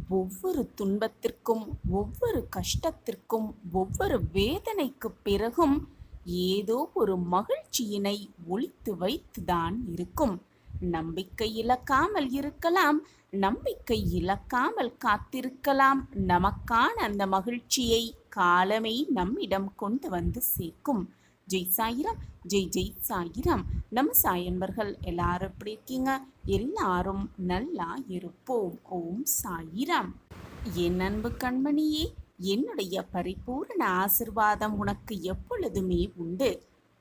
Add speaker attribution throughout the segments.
Speaker 1: ஒவ்வொரு துன்பத்திற்கும், ஒவ்வொரு கஷ்டத்திற்கும், ஒவ்வொரு வேதனைக்குப் பிறகும் ஏதோ ஒரு மகிழ்ச்சியினை ஒளித்து வைத்துதான் இருக்கும். நம்பிக்கை இழக்காமல் இருக்கலாம், நம்பிக்கை இழக்காமல் காத்திருக்கலாம். நமக்கான அந்த மகிழ்ச்சியை காலமே நம்மிடம் கொண்டு வந்து சேர்க்கும். ஜெய் சாயிராம், ஜெய் ஜெய் சாயிராம். நம்ம சாயன்பர்கள் எல்லாரும் எப்படி இருக்கீங்க? எல்லாரும் நல்லா இருப்போம். ஓம் சாயிராம். என் அன்பு கண்மணியே, என்னுடைய பரிபூரண ஆசிர்வாதம் உனக்கு எப்பொழுதுமே உண்டு.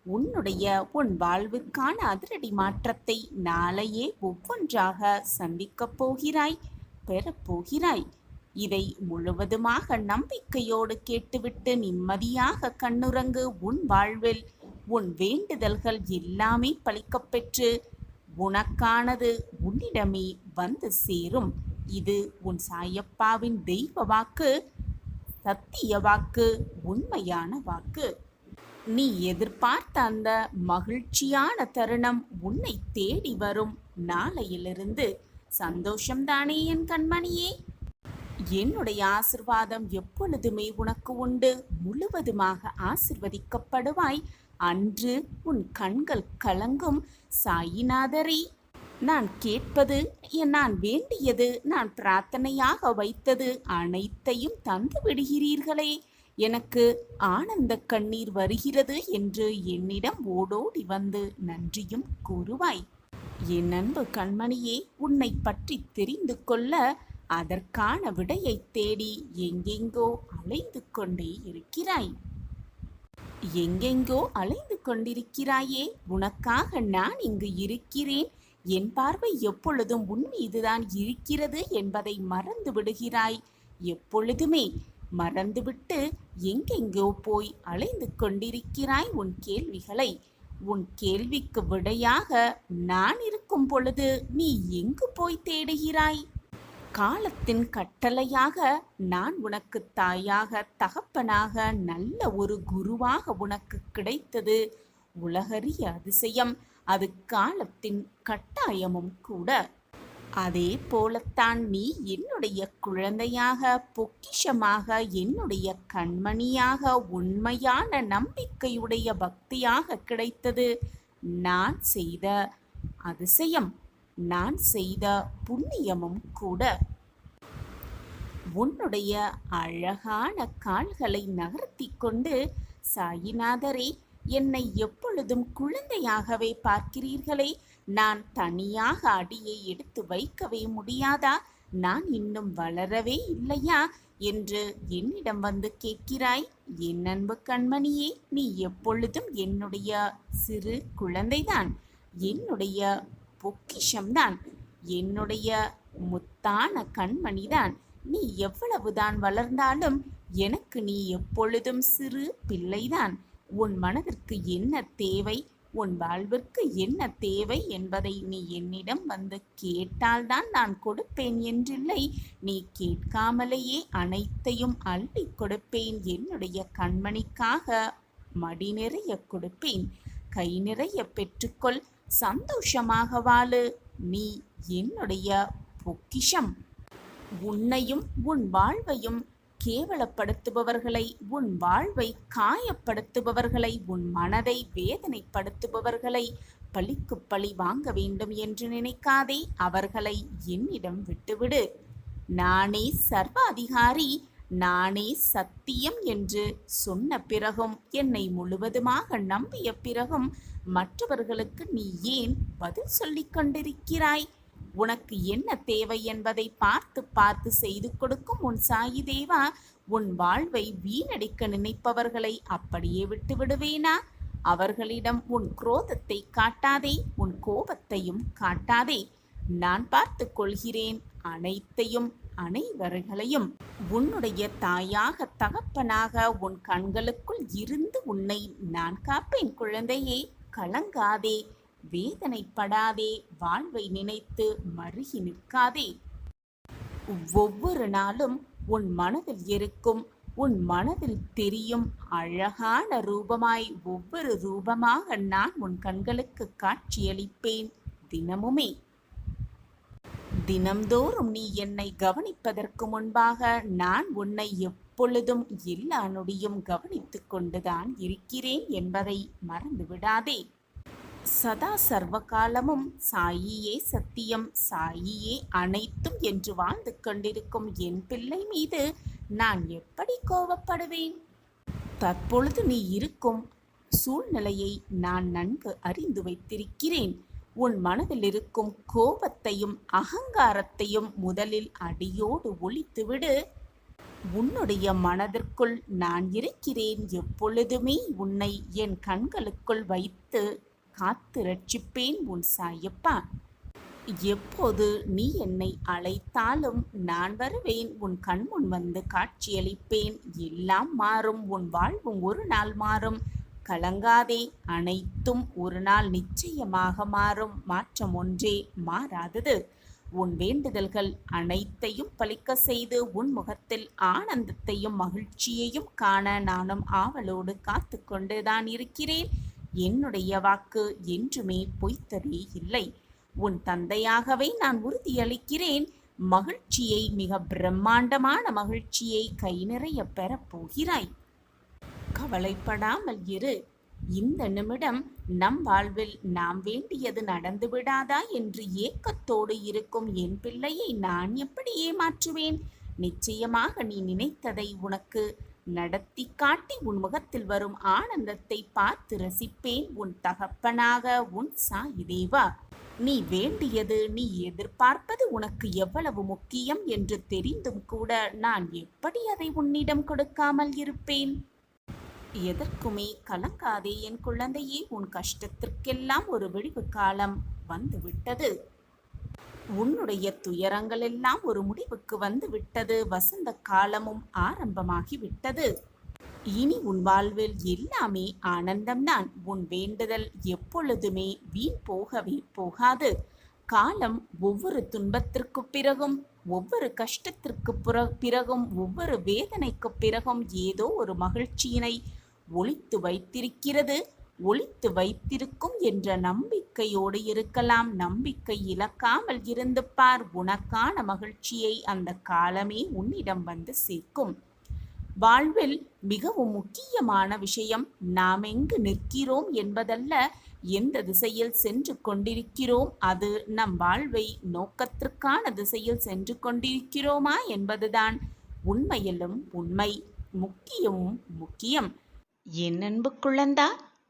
Speaker 1: உன் வாழ்வுக்கான அதிரடி மாற்றத்தை நாளையே ஒவ்வொன்றாக சந்திக்கப் போகிறாய், பெறப்போகிறாய். இதை முழுவதுமாக நம்பிக்கையோடு கேட்டுவிட்டு நிம்மதியாக கண்ணுறங்கு. உன் வாழ்வில் உன் வேண்டுதல்கள் எல்லாமே பலிக்கப்பெற்று உனக்கானது உன்னிடமே வந்து சேரும். இது உன் சாயப்பாவின் தெய்வ வாக்கு, சத்திய வாக்கு, உண்மையான வாக்கு. நீ எதிர்பார்த்த அந்த மகிழ்ச்சியான தருணம் உன்னை தேடி வரும். நாளையிலிருந்து சந்தோஷம்தானே என் கண்மணியே? என்னுடைய ஆசிர்வாதம் எப்பொழுதுமே உனக்கு உண்டு. முழுவதுமாக ஆசிர்வதிக்கப்படுவாய். அன்று உன் கண்கள் கலங்கும். சாயிநாதரே, நான் கேட்பது, நான் வேண்டியது, நான் பிரார்த்தனையாக வைத்தது அனைத்தையும் தந்து விடுகிறீர்களே, எனக்கு ஆனந்த கண்ணீர் வருகிறது என்று என்னிடம் ஓடோடி வந்து நன்றியும் கூறுவாய். என் அன்பு கண்மணியே, உன்னை பற்றி தெரிந்து கொள்ள அதற்கான விடையை தேடி எங்கெங்கோ அலைந்து கொண்டே இருக்கிறாய். எங்கெங்கோ அலைந்து கொண்டிருக்கிறாயே, உனக்காக நான் இங்கு இருக்கிறேன். என் பார்வை எப்பொழுதும் உன் மீதுதான் இருக்கிறது என்பதை மறந்து விடுகிறாய். எப்பொழுதுமே மறந்துவிட்டு எங்கெங்கோ போய் அலைந்து கொண்டிருக்கிறாய் உன் கேள்விகளை. உன் கேள்விக்கு விடையாக நான் இருக்கும் பொழுது நீ எங்கு போய் தேடுகிறாய்? காலத்தின் கட்டளையாக நான் உனக்கு தாயாக, தகப்பனாக, நல்ல ஒரு குருவாக உனக்கு கிடைத்தது உலகறிய அதிசயம். அது காலத்தின் கட்டாயமும் கூட. அதே போலத்தான் நீ என்னுடைய குழந்தையாக, பொக்கிஷமாக, என்னுடைய கண்மணியாக, உண்மையான நம்பிக்கையுடைய பக்தியாக கிடைத்தது நான் செய்த அதிசயம், நான் செய்த புண்ணியமும் கூட. உன்னுடைய அழகான கால்களை நகர்த்தி கொண்டு, சாயிநாதரே, என்னை எப்பொழுதும் குழந்தையாகவே பார்க்கிறீர்களே, நான் தனியாக அடியை எடுத்து வைக்கவே முடியாதா? நான் இன்னும் வளரவே இல்லையா என்று என்னிடம் வந்து கேட்கிறாய். என் அன்பு கண்மணியே, நீ எப்பொழுதும் என்னுடைய சிறு குழந்தைதான், என்னுடைய பொக்கிஷம்தான், என்னுடைய முத்தான கண்மணிதான். நீ எவ்வளவுதான் வளர்ந்தாலும் எனக்கு நீ எப்பொழுதும் சிறு பிள்ளைதான். உன் மனதிற்கு என்ன தேவை, உன் வாழ்விற்கு என்ன தேவை என்பதை நீ என்னிடம் வந்து கேட்டால்தான் நான் கொடுப்பேன் என்றில்லை. நீ கேட்காமலேயே அனைத்தையும் அள்ளி கொடுப்பேன். என்னுடைய கண்மணிக்காக மடி நிறைய கொடுப்பேன். கை நிறைய பெற்றுக்கொள், சந்தோஷமாக வாழு. நீ என்னுடைய பொக்கிஷம். உன்னையும் உன் வாழ்வையும் கேவலப்படுத்துபவர்களை, உன் வாழ்வை காயப்படுத்துபவர்களை, உன் மனதை வேதனைப்படுத்துபவர்களை பழிக்கு பழி வாங்க வேண்டும் என்று நினைக்காதே. அவர்களை என்னிடம் விட்டுவிடு. நானே சர்வாதிகாரி, நானே சத்தியம் என்று சொன்ன பிறகும், என்னை முழுவதுமாக நம்பிய பிறகும் மற்றவர்களுக்கு நீ ஏன் பதில் சொல்லிக் கொண்டிருக்கிறாய்? உனக்கு என்ன தேவை என்பதை பார்த்து பார்த்து செய்து கொடுக்கும் உன் சாயி தேவா, உன் வாழ்வை வீணடிக்க நினைப்பவர்களை அப்படியே விட்டு விடுவேனா? அவர்களிடம் உன் குரோதத்தை காட்டாதே, உன் கோபத்தையும் காட்டாதே. நான் பார்த்து கொள்கிறேன் அனைத்தையும், அனைவர்களையும். உன்னுடைய தாயாக, தகப்பனாக உன் கண்களுக்குள் இருந்து உன்னை நான் காப்பேன். குழந்தையே, கலங்காதே, வேதனைப்படாதே, வாழ்வை நினைத்து மருகி நிற்காதே. ஒவ்வொரு நாளும் உன் மனதில் இருக்கும், உன் மனதில் தெரியும் அழகான ரூபமாய், ஒவ்வொரு ரூபமாக நான் உன் கண்களுக்கு காட்சியளிப்பேன் தினமுமே. தினம்தோறும் நீ என்னை கவனிப்பதற்கு முன்பாக நான் உன்னை எப்பொழுதும் எல்லா நொடியும் கவனித்துக் கொண்டுதான் இருக்கிறேன் என்பதை மறந்துவிடாதே. சதா சர்வகாலமும் சாயியே சத்தியம், சாயியே அனைத்தும் என்று வாழ்ந்து கொண்டிருக்கும் என் பிள்ளை மீது நான் எப்படி கோபப்படுவேன்? தற்பொழுது நீ இருக்கும் சூழ்நிலையை நான் நன்கு அறிந்து வைத்திருக்கிறேன். உன் மனதில் இருக்கும் கோபத்தையும் அகங்காரத்தையும் முதலில் அடியோடு ஒழித்துவிடு. உன்னுடைய மனதிற்குள் நான் இருக்கிறேன். எப்பொழுதுமே உன்னை என் கண்களுக்குள் வைத்து காத்து ரட்சிப்பேன் உன் சாயப்பா. எப்போது நீ என்னை அழைத்தாலும் நான் வருவேன். உன் கண்முன் வந்து காட்சியளிப்பேன். எல்லாம் மாறும், உன் வாழ்வும் ஒரு நாள் மாறும். கலங்காதே, அனைத்தும் ஒரு நாள் நிச்சயமாக மாறும். மாற்றம் ஒன்றே மாறாதது. உன் வேண்டுதல்கள் அனைத்தையும் பலிக்க செய்து உன் முகத்தில் ஆனந்தத்தையும் மகிழ்ச்சியையும் காண நானும் ஆவலோடு காத்து கொண்டுதான் இருக்கிறேன். என்னுடைய வாக்கு என்றுமே பொய்த்ததே இல்லை. உன் தந்தையாகவே நான் உறுதியளிக்கிறேன். மகிழ்ச்சியை, மிக பிரம்மாண்டமான மகிழ்ச்சியை கை நிறைய பெறப் போகிறாய். கவலைப்படாமல் இரு. இந்த நிமிடம் நம் வாழ்வில் நாம் வேண்டியது நடந்து விடாதா என்று ஏக்கத்தோடு இருக்கும் என் பிள்ளையை நான் எப்படி ஏமாற்றுவேன்? நிச்சயமாக நீ நினைத்ததை உனக்கு நடத்தி காட்டி உன் முகத்தில் வரும் ஆனந்தத்தை பார்த்து ரசிப்பேன். உன் தகப்பனாக உன் சாயி தேவா. நீ வேண்டியது, நீ எதிர்பார்ப்பது உனக்கு எவ்வளவு முக்கியம் என்று தெரிந்தும் கூட நான் எப்படி அதை உன்னிடம் கொடுக்காமல் இருப்பேன்? எதற்குமே கலங்காதே என் குழந்தையே. உன் கஷ்டத்திற்கெல்லாம் ஒரு விடிவு காலம் வந்துவிட்டது. உன்னுடைய துயரங்கள் எல்லாம் ஒரு முடிவுக்கு வந்து விட்டது. வசந்த காலமும் ஆரம்பமாகிவிட்டது. இனி உன் வாழ்வில் எல்லாமே ஆனந்தம்தான். உன் வேண்டுதல் எப்பொழுதுமே வீண் போகவே போகாது. காலம் ஒவ்வொரு துன்பத்திற்கு பிறகும், ஒவ்வொரு கஷ்டத்திற்கு பிறகும், ஒவ்வொரு வேதனைக்கு பிறகும் ஏதோ ஒரு மகிழ்ச்சியினை ஒளித்து வைத்திருக்கிறது. ஒளித்து வைத்திருக்கும் என்ற நம்பிக்கையோடு இருக்கலாம். நம்பிக்கை இழக்காமல் இருந்து பார். உனக்கான மகிழ்ச்சியை அந்த காலமே உன்னிடம் வந்து சேர்க்கும். வாழ்வில் மிகவும் முக்கியமான விஷயம் நாம் எங்கு நிற்கிறோம் என்பதல்ல, எந்த திசையில் சென்று கொண்டிருக்கிறோம், அது நம் வாழ்வை நோக்கத்திற்கான திசையில் சென்று கொண்டிருக்கிறோமா என்பதுதான் உண்மையிலும் உண்மை, முக்கியமும் முக்கியம். என் அன்பு குழந்தா,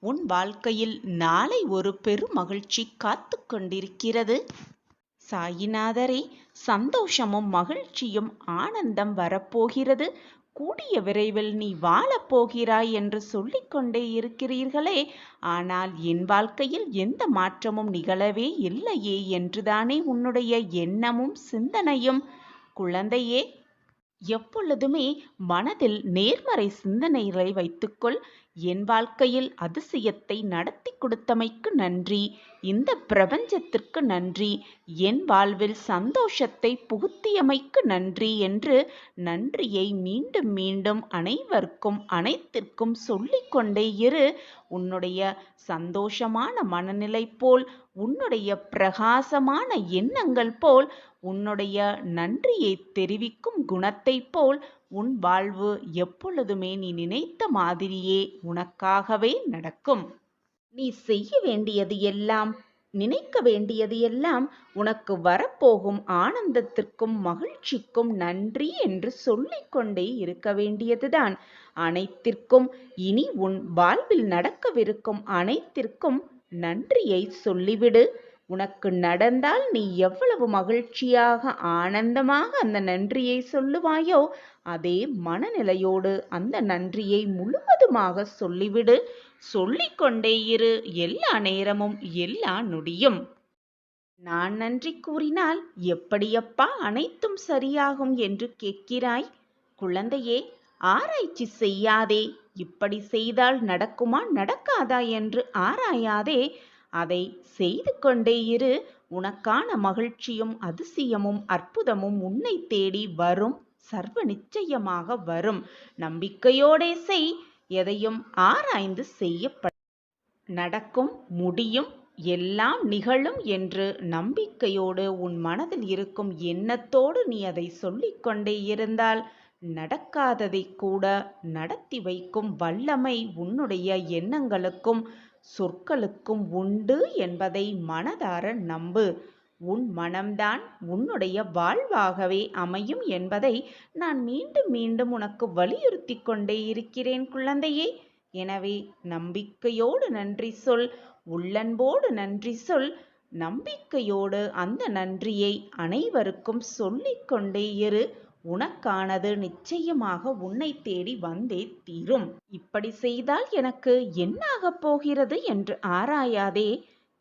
Speaker 1: உன் வாழ்க்கையில் நாளை ஒரு பெரும் மகிழ்ச்சி காத்து கொண்டிருக்கிறது. சாயிநாதரே, சந்தோஷமும் மகிழ்ச்சியும் ஆனந்தம் வரப்போகிறது. கூடிய விரைவில் நீ வாழப்போகிறாய் என்று சொல்லிக்கொண்டே இருக்கிறீர்களே, ஆனால் என் வாழ்க்கையில் எந்த மாற்றமும் நிகழவே இல்லையே என்றுதானே உன்னுடைய எண்ணமும் சிந்தனையும்? குழந்தையே, எப்பொழுதுமே மனதில் நேர்மறை சிந்தனைகளை வைத்துக்கொள். என் வாழ்க்கையில் அதிசயத்தை நடத்தி கொடுத்தமைக்கு நன்றி. இந்த பிரபஞ்சத்திற்கு நன்றி. என் வாழ்வில் சந்தோஷத்தை புகுத்தியமைக்கு நன்றி என்று நன்றியை மீண்டும் மீண்டும் அனைவருக்கும் அனைத்திற்கும் சொல்லிக்கொண்டே இரு. உன்னுடைய சந்தோஷமான மனநிலை போல், உன்னுடைய பிரகாசமான எண்ணங்கள் போல், உன்னுடைய நன்றியை தெரிவிக்கும் குணத்தை போல் உன் வாழ்வு எப்பொழுதுமே நீ நினைத்த மாதிரியே உனக்காகவே நடக்கும். நீ செய்ய வேண்டியது எல்லாம், நினைக்க வேண்டியது எல்லாம் உனக்கு வரப்போகும் ஆனந்தத்திற்கும் மகிழ்ச்சிக்கும் நன்றி என்று சொல்லிக்கொண்டே இருக்க வேண்டியதுதான். அனைத்திற்கும், இனி உன் வாழ்வில் நடக்கவிருக்கும் அனைத்திற்கும் நன்றியை சொல்லிவிடு. உனக்கு நடந்தால் நீ எவ்வளவு மகிழ்ச்சியாக ஆனந்தமாக அந்த நன்றியை சொல்லுவாயோ, அதே மனநிலையோடு அந்த நன்றியை முழுவதுமாக சொல்லிவிடு. சொல்லிக்கொண்டே இரு, எல்லா நேரமும் எல்லா நொடியும். நான் நன்றி கூறினால் எப்படியப்பா அனைத்தும் சரியாகும் என்று கேட்கிறாய்? குழந்தையே, ஆராய்ச்சி செய்யாதே. இப்படி செய்தால் நடக்குமா நடக்காதா என்று ஆராயாதே. அதை செய்து கொண்டே இரு. உனக்கான மகிழ்ச்சியும் அதிசயமும் அற்புதமும் உன்னை தேடி வரும். சர்வ நிச்சயமாக வரும். நம்பிக்கையோடே செய். எதையும் ஆராய்ந்து செய்யப்படும். நடக்கும், முடியும். எல்லாம் நிகழும் என்று நம்பிக்கையோடு உன் மனதில் இருக்கும் எண்ணத்தோடு நீ அதை சொல்லிக்கொண்டே இருந்தால் நடக்காததைக் கூட நடத்தி வைக்கும் வல்லமை உன்னுடைய எண்ணங்களுக்கும் சொற்களுக்கும் உண்டு என்பதை மனதார நம்பு. உன் மனம்தான் உன்னுடைய வாழ்வாகவே அமையும் என்பதை நான் மீண்டும் மீண்டும் உனக்கு வலியுறுத்தி கொண்டே இருக்கிறேன் குழந்தையே. எனவே நம்பிக்கையோடு நன்றி சொல், உள்ளன்போடு நன்றி சொல். நம்பிக்கையோடு அந்த நன்றியை அனைவருக்கும் சொல்லிக் கொண்டே இரு. உனக்கானது நிச்சயமாக உன்னை தேடி வந்தே தீரும். இப்படி செய்தால் எனக்கு என்னாகப் போகிறது என்று ஆராயாதே.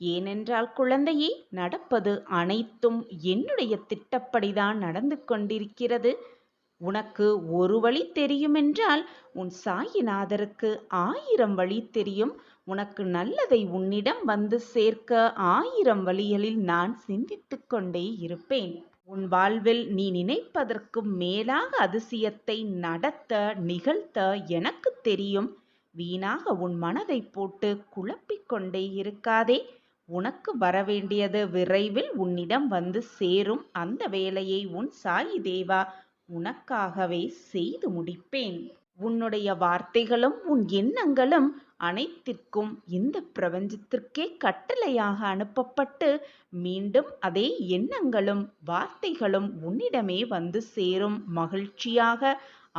Speaker 1: ஏனென்றால் குழந்தையே, நடப்பது அனைத்தும் என்னுடைய திட்டப்படிதான் நடந்து கொண்டிருக்கிறது. உனக்கு ஒரு வழி தெரியுமென்றால் உன் சாயிநாதருக்கு 1000 வழி தெரியும். உனக்கு நல்லதை உன்னிடம் வந்து சேர்க்க 1000 வழிகளில் நான் சிந்தித்துக் கொண்டே இருப்பேன். உன் வாழ்வில் நீ நினைப்பதற்கு மேலாக அதிசயத்தை நடத்த நிகழ்த்த எனக்கு தெரியும். வீணாக உன் மனதை போட்டு குழப்பிக் கொண்டே இருக்காதே. உனக்கு வரவேண்டியது விரைவில் உன்னிடம் வந்து சேரும். அந்த வேலையை உன் சாயி தேவா உனக்காகவே செய்து முடிப்பேன். உன்னுடைய வார்த்தைகளும் உன் எண்ணங்களும் அனைத்திற்கும் இந்த பிரபஞ்சத்திற்கே கட்டளையாக அனுப்பப்பட்டு மீண்டும் அதே எண்ணங்களும் வார்த்தைகளும் உன்னிடமே வந்து சேரும். மகிழ்ச்சியாக,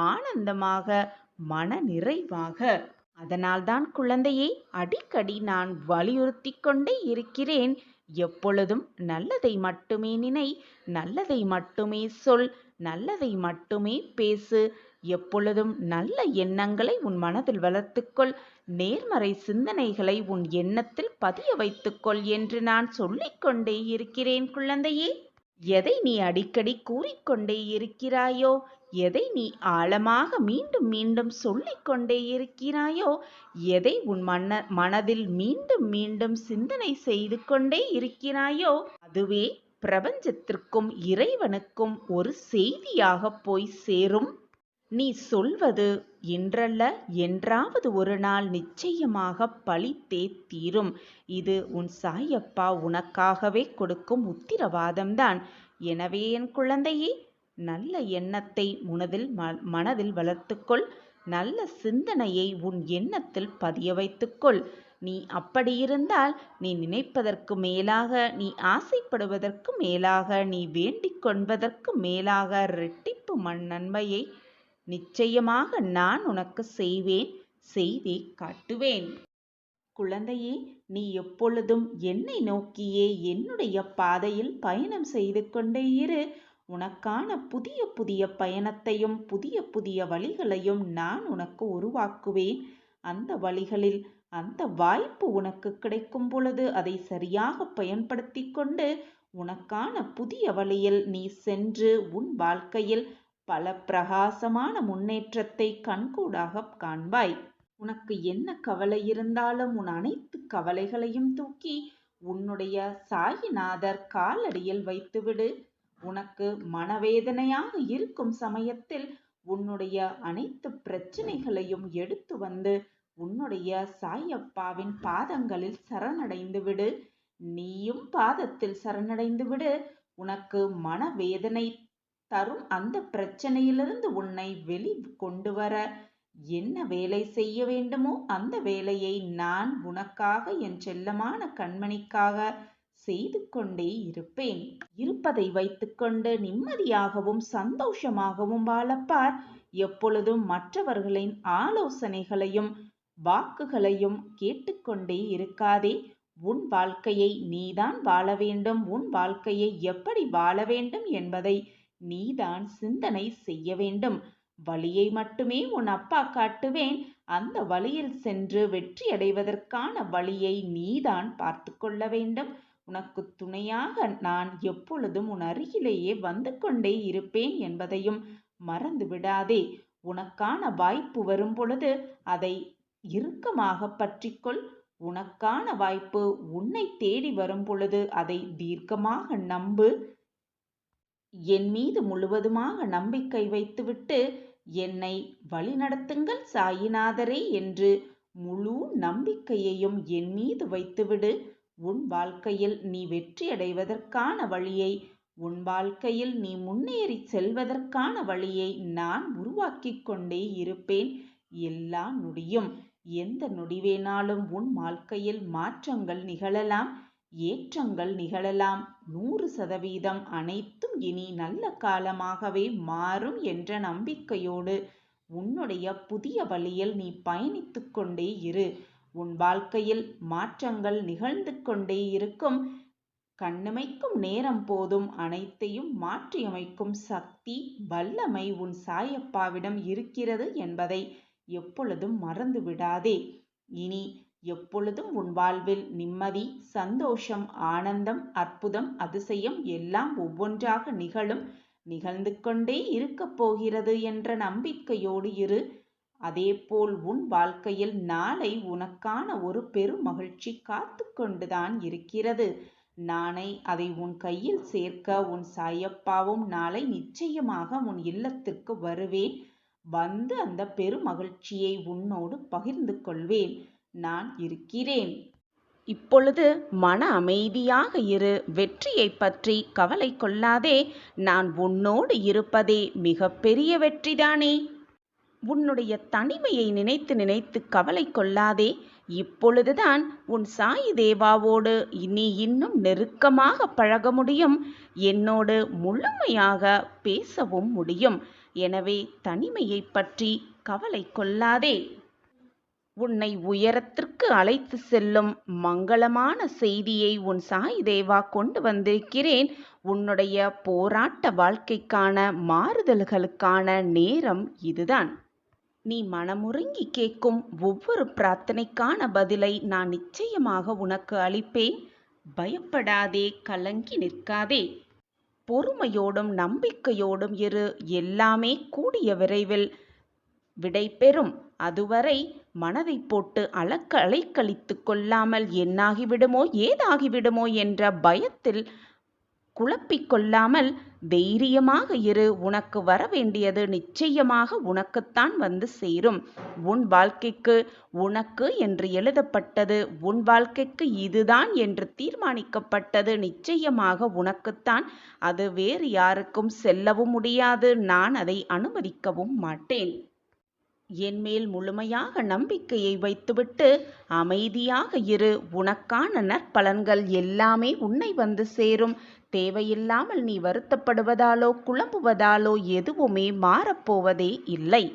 Speaker 1: ஆனந்தமாக, மன நிறைவாக. அதனால்தான் குழந்தையே, அடிக்கடி நான் வலியுறுத்தி கொண்டே இருக்கிறேன். எப்பொழுதும் நல்லதை மட்டுமே நினை, நல்லதை மட்டுமே சொல், நல்லதை மட்டுமே பேசு. எப்பொழுதும் நல்ல எண்ணங்களை உன் மனதில் வளர்த்துக்கொள். நேர்மறை சிந்தனைகளை உன் எண்ணத்தில் பதிய வைத்துக்கொள் என்று நான் சொல்லிக்கொண்டே இருக்கிறேன் குழந்தையே. எதை நீ அடிக்கடி கூறிக்கொண்டே இருக்கிறாயோ, எதை நீ ஆழமாக மீண்டும் மீண்டும் சொல்லிக்கொண்டே இருக்கிறாயோ, எதை உன் மனதில் மீண்டும் மீண்டும் சிந்தனை செய்து கொண்டே இருக்கிறாயோ, அதுவே பிரபஞ்சத்திற்கும் இறைவனுக்கும் ஒரு செய்தியாக போய் சேரும். நீ சொல்வது இன்றல்ல என்றாவது ஒரு நாள் நிச்சயமாக பலித்தே தீரும். இது உன் சாயப்பா உனக்காகவே கொடுக்கும் உத்திரவாதம்தான். எனவே என் குழந்தையே, நல்ல எண்ணத்தை மனதில் வளர்த்துக்கொள். நல்ல சிந்தனையை உன் எண்ணத்தில் பதிய வைத்துக்கொள். நீ அப்படியிருந்தால் நீ நினைப்பதற்கு மேலாக, நீ ஆசைப்படுவதற்கு மேலாக, நீ வேண்டிக் கொள்வதற்கு மேலாக இரட்டிப்பு நன்மையை நிச்சயமாக நான் உனக்கு செய்வேன், செய்தே காட்டுவேன். குழந்தையே, நீ எப்பொழுதும் என்னை நோக்கியே என்னுடைய பாதையில் பயணம் செய்து கொண்டே இரு. உனக்கான புதிய புதிய பயணத்தையும் புதிய புதிய வழிகளையும் நான் உனக்கு உருவாக்குவேன். அந்த வழிகளில் அந்த வாய்ப்பு உனக்கு கிடைக்கும் பொழுது அதை சரியாக பயன்படுத்தி கொண்டு உனக்கான புதிய வழியில் நீ சென்று உன் வாழ்க்கையில் பல பிரகாசமான முன்னேற்றத்தை கண்கூடாக காண்பாய். உனக்கு என்ன கவலை இருந்தாலும் உன் அனைத்து கவலைகளையும் தூக்கி உன்னுடைய சாயிநாதர் காலடியில் வைத்துவிடு. உனக்கு மனவேதனையாக இருக்கும் சமயத்தில் உன்னுடைய அனைத்து பிரச்சனைகளையும் எடுத்து வந்து உன்னுடைய சாயப்பாவின் பாதங்களில் சரணடைந்து விடு. நீயும் பாதத்தில் சரணடைந்து விடு. உனக்கு மனவேதனை தரும் அந்த பிரச்சனையிலிருந்து உன்னை வெளி கொண்டு வர என்ன வேலை செய்ய வேண்டுமோ அந்த வேலையை நான் உனக்காக, என் செல்லமான கண்மணிக்காக செய்து கொண்டே இருப்பேன். இருப்பதை வைத்துக்கொண்டு நிம்மதியாகவும் சந்தோஷமாகவும் வாழப்பார். எப்பொழுதும் மற்றவர்களின் ஆலோசனைகளையும் வாக்குகளையும் கேட்டுக்கொண்டே இருக்காதே. உன் வாழ்க்கையை நீதான் வாழ வேண்டும். உன் வாழ்க்கையை எப்படி வாழ வேண்டும் என்பதை நீதான் சிந்தனை செய்ய வேண்டும். வழியை மட்டுமே உன் அப்பா காட்டுவேன். அந்த வழியில் சென்று வெற்றி அடைவதற்கான வழியை நீதான் பார்த்து கொள்ள வேண்டும். உனக்கு துணையாக நான் எப்பொழுதும் உன் அருகிலேயே வந்து கொண்டே இருப்பேன் என்பதையும் மறந்து விடாதே. உனக்கான வாய்ப்பு வரும் பொழுது அதை இறுக்கமாக பற்றிக்கொள். உனக்கான வாய்ப்பு உன்னை தேடி வரும் பொழுது அதை தீர்க்கமாக நம்பு. என் மீது முழுவதுமாக நம்பிக்கை வைத்துவிட்டு என்னை வழிநடத்துங்கள் சாயிநாதரே என்று முழு நம்பிக்கையையும் என் மீது வைத்துவிடு. உன் வாழ்க்கையில் நீ வெற்றியடைவதற்கான வழியை, உன் வாழ்க்கையில் நீ முன்னேறி செல்வதற்கான வழியை நான் உருவாக்கிக் கொண்டே இருப்பேன். எல்லா நொடியும், எந்த நொடி வேணாலும் உன் வாழ்க்கையில் மாற்றங்கள் நிகழலாம், ஏற்றங்கள் நிகழலாம். 100% அனைத்தும் இனி நல்ல காலமாகவே மாறும் என்ற நம்பிக்கையோடு உன்னுடைய புதிய வழியில் நீ பயணித்துக் கொண்டே இரு. உன் வாழ்க்கையில் மாற்றங்கள் நிகழ்ந்து கொண்டே இருக்கும். கண்ணிமைக்கும் நேரம் போதும் அனைத்தையும் மாற்றியமைக்கும் சக்தி, வல்லமை உன் சாயப்பாவிடம் இருக்கிறது என்பதை எப்பொழுதும் மறந்து விடாதே. இனி எப்பொழுதும் உன் வாழ்வில் நிம்மதி, சந்தோஷம், ஆனந்தம், அற்புதம், அதிசயம் எல்லாம் ஒவ்வொன்றாக நிகழ்ந்து கொண்டே இருக்கப் போகிறது என்ற நம்பிக்கையோடு இரு. அதேபோல் உன் வாழ்க்கையில் நாளை உனக்கான ஒரு பெரும் மகிழ்ச்சி காத்து கொண்டுதான் இருக்கிறது. நானே அதை உன் கையில் சேர்க்க உன் சாயப்பாவும் நாளை நிச்சயமாக உன் இல்லத்திற்கு வருவேன். வந்து அந்த பெரும் மகிழ்ச்சியை உன்னோடு பகிர்ந்து கொள்வேன். நான் இருக்கிறேன். இப்பொழுது மன அமைதியாக இரு. வெற்றியை பற்றி கவலை கொள்ளாதே. நான் உன்னோடு இருப்பதே மிகப்பெரிய வெற்றிதானே. உன்னுடைய தனிமையை நினைத்து நினைத்து கவலை கொள்ளாதே. இப்பொழுதுதான் உன் சாயி தேவாவோடு நீ இன்னும் நெருக்கமாக பழக முடியும். என்னோடு முழுமையாக பேசவும் முடியும். எனவே தனிமையை பற்றி கவலை கொள்ளாதே. உன்னை உயரத்திற்கு அழைத்து செல்லும் மங்களமான செய்தியை உன் சாய் தேவா கொண்டு வந்திருக்கிறேன். உன்னுடைய போராட்ட வாழ்க்கைக்கான மாறுதல்களுக்கான நேரம் இதுதான். நீ மனமுருங்கி கேட்கும் ஒவ்வொரு பிரார்த்தனைக்கான பதிலை நான் நிச்சயமாக உனக்கு அளிப்பேன். பயப்படாதே, கலங்கி நிற்காதே. பொறுமையோடும் நம்பிக்கையோடும் இரு. எல்லாமே கூடிய விரைவில் விடை பெறும். அதுவரை மனதை போட்டு அலைக்கழித்து கொள்ளாமல் என்னாகிவிடுமோ ஏதாகிவிடுமோ என்ற பயத்தில் குழப்பிக்கொள்ளாமல் தைரியமாக இரு. உனக்கு வர வேண்டியது நிச்சயமாக உனக்குத்தான் வந்து சேரும். உன் வாழ்க்கைக்கு உனக்கு என்று எழுதப்பட்டது, உன் வாழ்க்கைக்கு இதுதான் என்று தீர்மானிக்கப்பட்டது நிச்சயமாக உனக்குத்தான். அது வேறு யாருக்கும் செல்லவும் முடியாது. நான் அதை அனுமதிக்கவும் மாட்டேன். என்மேல் முழுமையாக நம்பிக்கையை வைத்துவிட்டு அமைதியாக இரு. உனக்கான நற்பலன்கள் எல்லாமே உன்னை வந்து சேரும். தேவையில்லாமல் நீ வருத்தப்படுவதாலோ குழம்புவதாலோ எதுவுமே மாறப்போவதே இல்லை.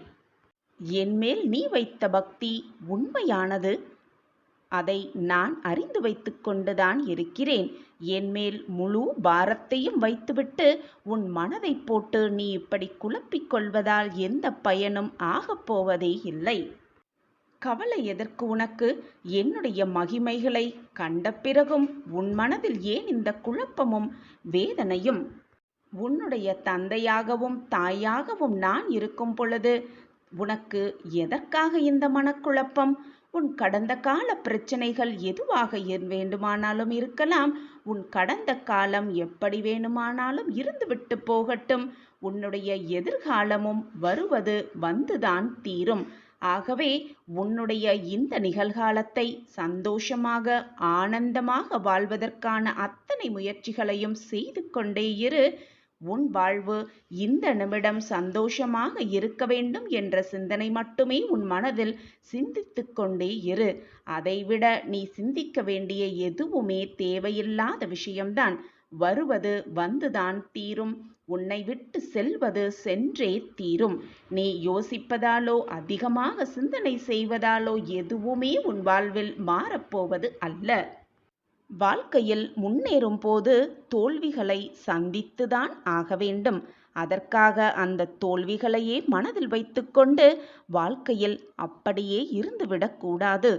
Speaker 1: என்மேல் நீ வைத்த பக்தி உண்மையானது. அதை நான் அறிந்து வைத்து கொண்டுதான் இருக்கிறேன். என்மேல் முழு பாரத்தையும் வைத்துவிட்டு உன் மனதை போட்டு நீ இப்படி குழப்பிக் கொள்வதால் எந்த பயனும் ஆகப்போவதே இல்லை. கவலை எதற்கு உனக்கு? என்னுடைய மகிமைகளை கண்ட பிறகும் உன் மனதில் ஏன் இந்த குழப்பமும் வேதனையும்? உன்னுடைய தந்தையாகவும் தாயாகவும் நான் இருக்கும் பொழுது உனக்கு எதற்காக இந்த மனக்குழப்பம்? உன் கடந்த கால பிரச்சனைகள் எதுவாக வேண்டுமானாலும் இருக்கலாம். உன் கடந்த காலம் எப்படி வேணுமானாலும் இருந்துவிட்டு போகட்டும். உன்னுடைய எதிர்காலமும் வருவது வந்துதான் தீரும். ஆகவே உன்னுடைய இந்த நிகழ்காலத்தை சந்தோஷமாக ஆனந்தமாக வாழ்வதற்கான அத்தனை முயற்சிகளையும் செய்து கொண்டே இரு. உன் வாழ்வு இந்த நிமிடம் சந்தோஷமாக இருக்க வேண்டும் என்ற சிந்தனை மட்டுமே உன் மனதில் சிந்தித்து கொண்டே இரு. அதைவிட நீ சிந்திக்க வேண்டிய எதுவுமே தேவையில்லாத விஷயம்தான். வருவது வந்துதான் தீரும். உன்னை விட்டு செல்வது சென்றே தீரும். நீ யோசிப்பதாலோ அதிகமாக சிந்தனை செய்வதாலோ எதுவுமே உன் வாழ்வில் மாறப்போவது அல்ல. வாழ்க்கையில் முன்னேறும் போது தோல்விகளை சந்தித்துதான் ஆக வேண்டும். அதற்காக அந்த தோல்விகளையே மனதில் வைத்துக்கொண்டு வாழ்க்கையில் அப்படியே இருந்துவிடக்கூடாது.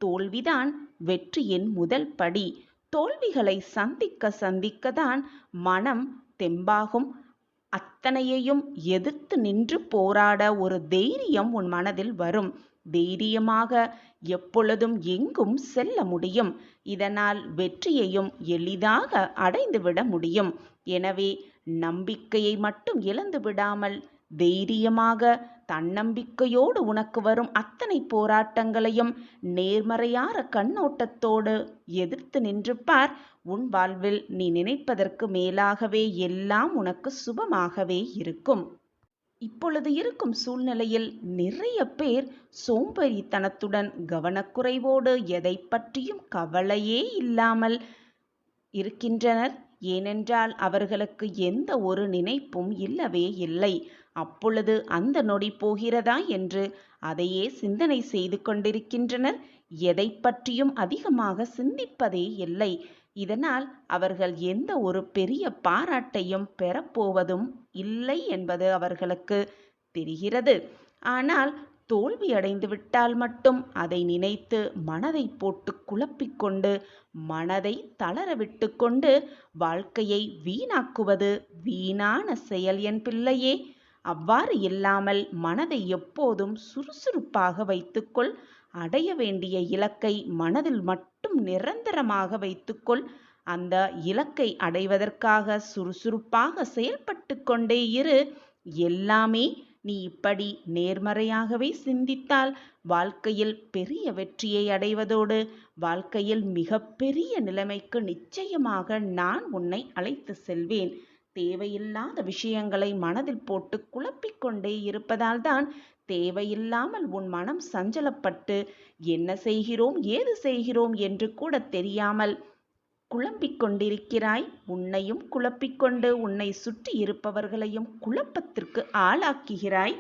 Speaker 1: தோல்விதான் வெற்றியின் முதல் படி. தோல்விகளை சந்திக்க சந்திக்கத்தான் மனம் தெம்பாகும். அத்தனையையும் எதிர்த்து நின்று போராட ஒரு தைரியம் உன் மனதில் வரும். தைரியமாக எப்பொழுதும் எங்கும் செல்ல முடியும். இதனால் வெற்றியையும் எளிதாக அடைந்துவிட முடியும். எனவே நம்பிக்கையை மட்டும் இழந்து விடாமல் தைரியமாக தன்னம்பிக்கையோடு உனக்கு வரும் அத்தனை போராட்டங்களையும் நேர்மறையான கண்ணோட்டத்தோடு எதிர்த்து நின்று பார். உன் வாழ்வில் நீ நினைப்பதற்கு மேலாகவே எல்லாம் உனக்கு சுபமாகவே இருக்கும். இப்பொழுது இருக்கும் சூழ்நிலையில் நிறைய பேர் சோம்பேறித்தனத்துடன் கவனக்குறைவோடு எதை பற்றியும் கவலையே இல்லாமல் இருக்கின்றனர். ஏனென்றால் அவர்களுக்கு எந்த ஒரு நினைப்பும் இல்லவே இல்லை. அப்பொழுது அந்த நொடி போகிறதா என்று அதையே சிந்தனை செய்து கொண்டிருக்கின்றனர். எதை பற்றியும் அதிகமாக சிந்திப்பதே இல்லை. இதனால் அவர்கள் எந்த ஒரு பெரிய பாராட்டையும் பெறப்போவதும் இல்லை என்பது அவர்களுக்கு தெரிகிறது. ஆனால் தோல்வி அடைந்து விட்டால் மட்டும் அதை நினைத்து மனதை போட்டு குழப்பிக்கொண்டு மனதை தளர விட்டு கொண்டு வாழ்க்கையை வீணாக்குவது வீணான செயல் என் பிள்ளையே. அவ்வாறு இல்லாமல் மனதை எப்போதும் சுறுசுறுப்பாக வைத்துக்கொள். அடைய வேண்டிய இலக்கை மனதில் மட்டும் நிரந்தரமாக வைத்துக்கொள். அந்த இலக்கை அடைவதற்காக சுறுசுறுப்பாக செயல்பட்டு கொண்டே இரு. எல்லாமே நீ இப்படி நேர்மறையாகவே சிந்தித்தால் வாழ்க்கையில் பெரிய வெற்றியை அடைவதோடு வாழ்க்கையில் மிகப்பெரிய நிலைமைக்கு நிச்சயமாக நான் உன்னை அழைத்து செல்வேன். தேவையில்லாத விஷயங்களை மனதில் போட்டு குழப்பிக்கொண்டே இருப்பதால் தான் தேவையில்லாமல் உன் மனம் சஞ்சலப்பட்டு என்ன செய்கிறோம் ஏது செய்கிறோம் என்று கூட தெரியாமல் குழம்பிக் கொண்டிருக்கிறாய். உன்னையும் குழப்பிக்கொண்டு உன்னை சுற்றி இருப்பவர்களையும் குழப்பத்திற்கு ஆளாக்குகிறாய்.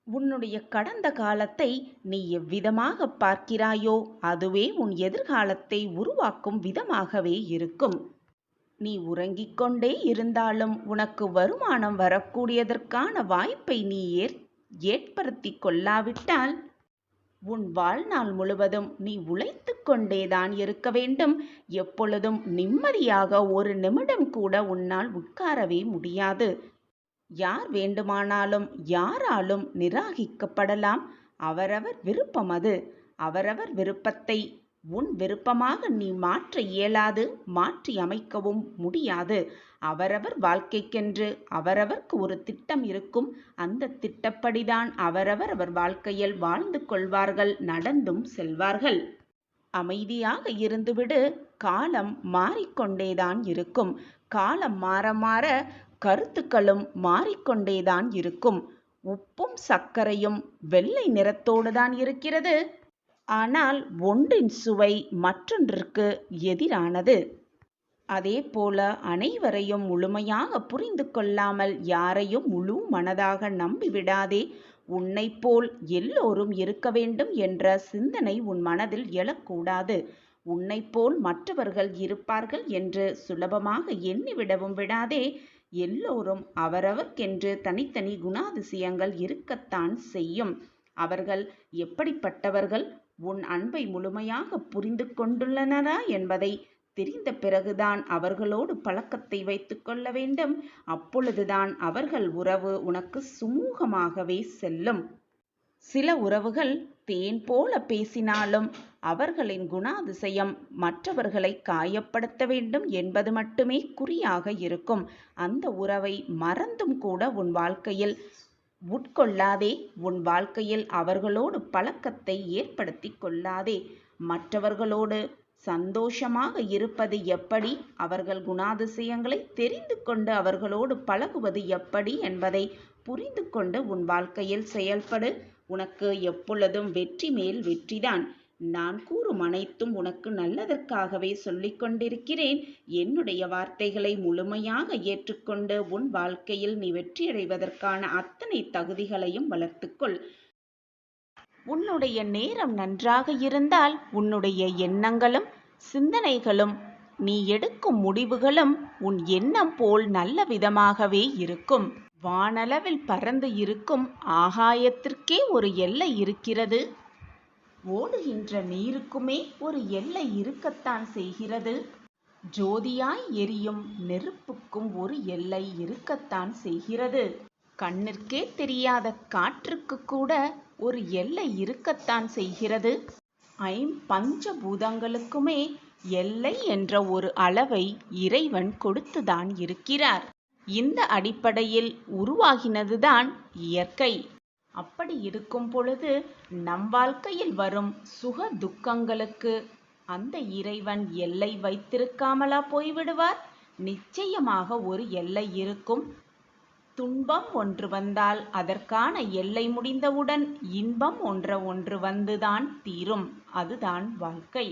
Speaker 1: உன்னுடைய கடந்த காலத்தை நீ எவ்விதமாக பார்க்கிறாயோ அதுவே உன் எதிர்காலத்தை உருவாக்கும் விதமாகவே இருக்கும். நீ உறங்கிக் கொண்டே இருந்தாலும் உனக்கு வருமானம் வரக்கூடியதற்கான வாய்ப்பை நீ ஏற்படுத்தி கொள்ளாவிட்டால் உன் வாழ்நாள் முழுவதும் நீ உழைத்து கொண்டேதான் இருக்க வேண்டும். எப்பொழுதும் நிம்மதியாக ஒரு நிமிடம் கூட உன்னால் உட்காரவே முடியாது. யார் வேண்டுமானாலும் யாராலும் நிராகரிக்கப்படலாம். அவரவர் விருப்பம் அது. அவரவர் விருப்பத்தை உன் விருப்பமாக நீ மாற்ற இயலாது, மாற்றி அமைக்கவும் முடியாது. அவரவர் வாழ்க்கைக்கென்று அவரவர்க்கு ஒரு திட்டம் இருக்கும். அந்த திட்டப்படிதான் அவரவர் வாழ்க்கையில் வாழ்ந்து கொள்வார்கள், நடந்தும் செல்வார்கள். அமைதியாக இருந்துவிடு. காலம் மாறிக்கொண்டேதான் இருக்கும். காலம் மாற மாற கருத்துக்களும் மாறிக்கொண்டேதான் இருக்கும். உப்பும் சர்க்கரையும் வெள்ளை நிறத்தோடுதான் இருக்கிறது. ஆனால் ஒன்றின் சுவை மற்றொன்றிற்கு எதிரானது. அதே போல அனைவரையும் முழுமையாக புரிந்து கொள்ளாமல் யாரையும் முழு மனதாக நம்பிவிடாதே. உன்னை போல் எல்லோரும் இருக்க வேண்டும் என்ற சிந்தனை உன் மனதில் எழக்கூடாது. உன்னை போல் மற்றவர்கள் இருப்பார்கள் என்று சுலபமாக எண்ணிவிடவும் விடாதே. எல்லோரும் அவரவர்க்கென்று தனித்தனி குணாதிசயங்கள் இருக்கத்தான் செய்யும். அவர்கள் எப்படிப்பட்டவர்கள், உன் அன்பை முழுமையாக புரிந்து கொண்டுள்ளனரா என்பதை தெரிந்த பிறகுதான் அவர்களோடு பழக்கத்தை வைத்துக் கொள்ள வேண்டும். அப்பொழுதுதான் அவர்கள் உறவு உனக்கு சுமூகமாகவே செல்லும். சில உறவுகள் தேன் போல பேசினாலும் அவர்களின் குணாதிசயம் மற்றவர்களை காயப்படுத்த வேண்டும் என்பது மட்டுமே குறியாக இருக்கும். அந்த உறவை மறந்தும் கூட உன் வாழ்க்கையில் உட்கொள்ளாதே. உன் வாழ்க்கையில் அவர்களோடு பழக்கத்தை ஏற்படுத்தி கொள்ளாதே. மற்றவர்களோடு சந்தோஷமாக இருப்பது எப்படி, அவர்கள் குணாதிசயங்களை தெரிந்து கொண்டு அவர்களோடு பழகுவது எப்படி என்பதை புரிந்து கொண்டு உன் வாழ்க்கையில் செயல்படு. உனக்கு எப்பொழுதும் வெற்றி மேல் வெற்றிதான். நான் கூறும் அனைத்தும் உனக்கு நல்லதற்காகவே சொல்லிக் கொண்டிருக்கிறேன். என்னுடைய வார்த்தைகளை முழுமையாக ஏற்றுக்கொண்டு உன் வாழ்க்கையில் நீ வெற்றியடைவதற்கான அத்தனை தகுதிகளையும் வளர்த்துக்கொள். உன்னுடைய நேரம் நன்றாக இருந்தால் உன்னுடைய எண்ணங்களும் சிந்தனைகளும் நீ எடுக்கும் முடிவுகளும் உன் எண்ணம் போல் நல்ல விதமாகவே இருக்கும். வானளவில் பறந்து இருக்கும் ஆகாயத்திற்கே ஒரு எல்லை இருக்கிறது. ஓடுகின்ற நீருக்குமே ஒரு எல்லை இருக்கத்தான் செய்கிறது. ஜோதியாய் எரியும் நெருப்புக்கும் ஒரு எல்லை இருக்கத்தான் செய்கிறது. கண்ணிற்கே தெரியாத காற்றுக்கு கூட ஒரு எல்லை இருக்கத்தான் செய்கிறது. ஐம்பஞ்சபூதங்களுக்குமே எல்லை என்ற ஒரு அளவை இறைவன் கொடுத்துதான் இருக்கிறார். இந்த அடிப்படையில் உருவாகினதுதான் இயற்கை. அப்படி இருக்கும் பொழுது நம் வாழ்க்கையில் வரும் சுக துக்கங்களுக்கு அந்த இறைவன் எல்லை வைத்திருக்காமலா போய்விடுவார்? நிச்சயமாக ஒரு எல்லை இருக்கும். துன்பம் ஒன்று வந்தால் அதற்கான எல்லை முடிந்தவுடன் இன்பம் ஒன்று வந்துதான் தீரும். அதுதான் வாழ்க்கை.